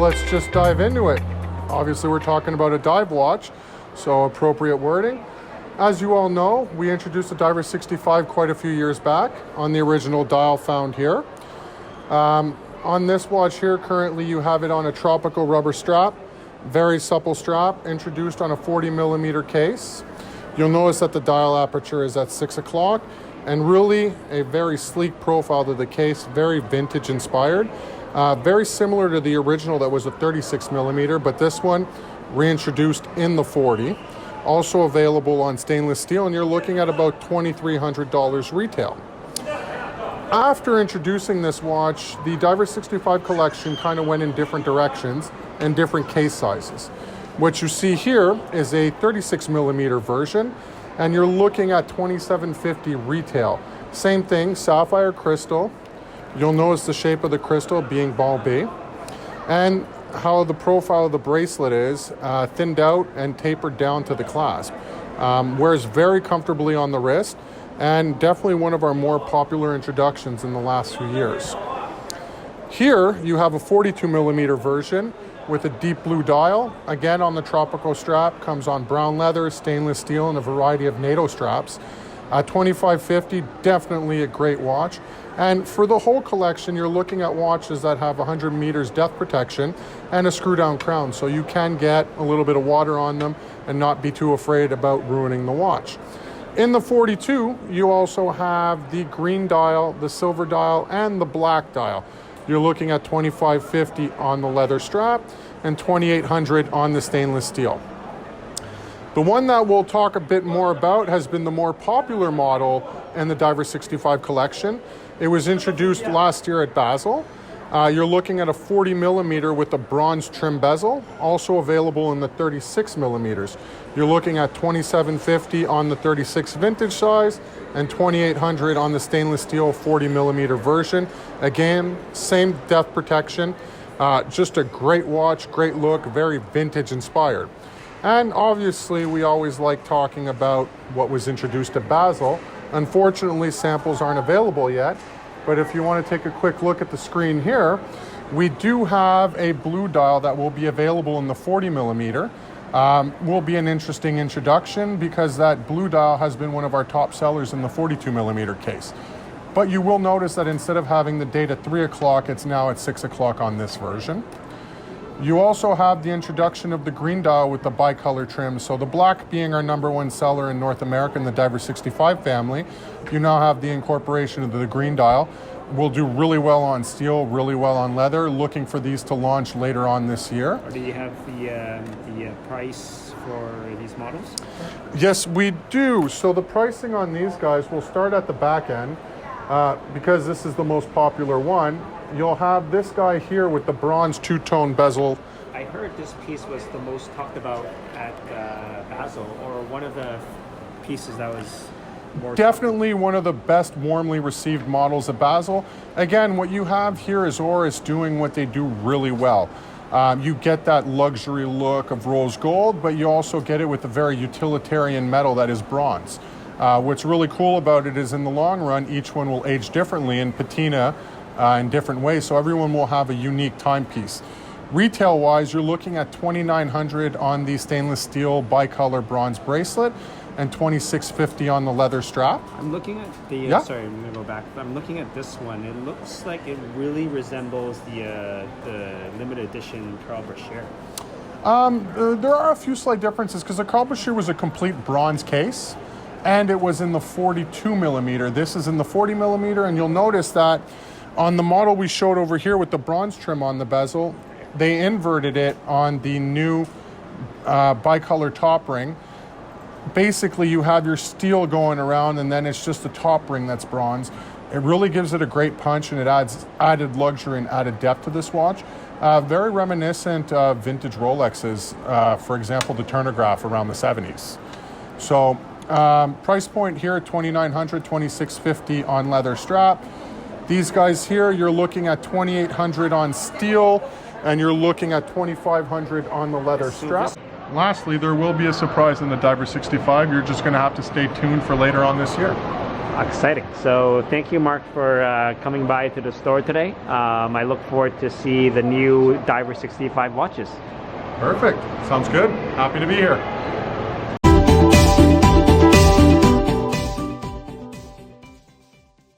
let's just dive into it. Obviously, we're talking about a dive watch, so appropriate wording. As you all know, we introduced the Diver 65 quite a few years back on the original dial found here. On this watch here, currently you have it on a tropical rubber strap, very supple strap, introduced on a 40 millimeter case. You'll notice that the dial aperture is at 6 o'clock, and really a very sleek profile to the case, very vintage inspired. Very similar to the original that was a 36 millimeter, but this one reintroduced in the 40. Also available on stainless steel, and you're looking at about $2,300 retail. After introducing this watch, the Diver 65 collection kind of went in different directions and different case sizes. What you see here is a 36 millimeter version, and you're looking at $2,750 retail. Same thing, sapphire crystal. You'll notice the shape of the crystal being ball B, and how the profile of the bracelet is thinned out and tapered down to the clasp. Wears very comfortably on the wrist, and definitely one of our more popular introductions in the last few years. Here you have a 42 millimeter version with a deep blue dial. Again, on the tropical strap, comes on brown leather, stainless steel, and a variety of NATO straps. $2,550, definitely a great watch. And for the whole collection, you're looking at watches that have 100 meters depth protection and a screw down crown, so you can get a little bit of water on them and not be too afraid about ruining the watch. In the 42, you also have the green dial, the silver dial, and the black dial. You're looking at $2,550 on the leather strap and $2,800 on the stainless steel. The one that we'll talk a bit more about has been the more popular model in the Diver 65 collection. It was introduced last year at Basel. You're looking at a 40 millimeter with a bronze trim bezel, also available in the 36 millimeters. You're looking at $2,750 on the 36 vintage size and $2,800 on the stainless steel 40 millimeter version. Again, same depth protection, just a great watch, great look, very vintage inspired. And obviously, we always like talking about what was introduced at Basel. Unfortunately, samples aren't available yet, but if you want to take a quick look at the screen here, we do have a blue dial that will be available in the 40 millimeter. Will be an interesting introduction because that blue dial has been one of our top sellers in the 42 millimeter case. But you will notice that instead of having the date at 3 o'clock, it's now at 6 o'clock on this version. You also have the introduction of the green dial with the bicolor trim. So the black being our #1 seller in North America in the Diver 65 family, you now have the incorporation of the green dial. Will do really well on steel, really well on leather. Looking for these to launch later on this year. Do you have the price for these models? Yes, we do. So the pricing on these guys will start at the back end because this is the most popular one. You'll have this guy here with the bronze two-tone bezel. I heard this piece was the most talked about at Basel, or one of the pieces that was more definitely one of the best warmly received models at Basel. Again, what you have here is Oris doing what they do really well. You get that luxury look of rose gold, but you also get it with a very utilitarian metal that is bronze. What's really cool about it is in the long run, each one will age differently in patina in different ways, so everyone will have a unique timepiece. Retail-wise, you're looking at $2,900 on the stainless steel bicolor bronze bracelet and $2,650 on the leather strap. I'm looking at the, sorry, I'm gonna go back. I'm looking at this one. It looks like it really resembles the limited edition Carl Brashear. There are a few slight differences because the Carl Brashear was a complete bronze case and it was in the 42 millimeter. This is in the 40 millimeter, and you'll notice that on the model we showed over here with the bronze trim on the bezel, they inverted it on the new bicolor top ring. Basically, you have your steel going around, and then it's just the top ring that's bronze. It really gives it a great punch, and it adds added luxury and added depth to this watch. Very reminiscent of vintage Rolexes, for example, the Turnograph around the 70s. So price point here at $2,900, $2,650 on leather strap. These guys here, you're looking at $2,800 on steel, and you're looking at $2,500 on the leather strap. Lastly, there will be a surprise in the Diver 65. You're just going to have to stay tuned for later on this year. Exciting. So thank you, Mark, for coming by to the store today. I look forward to see the new Diver 65 watches. Perfect. Sounds good. Happy to be here.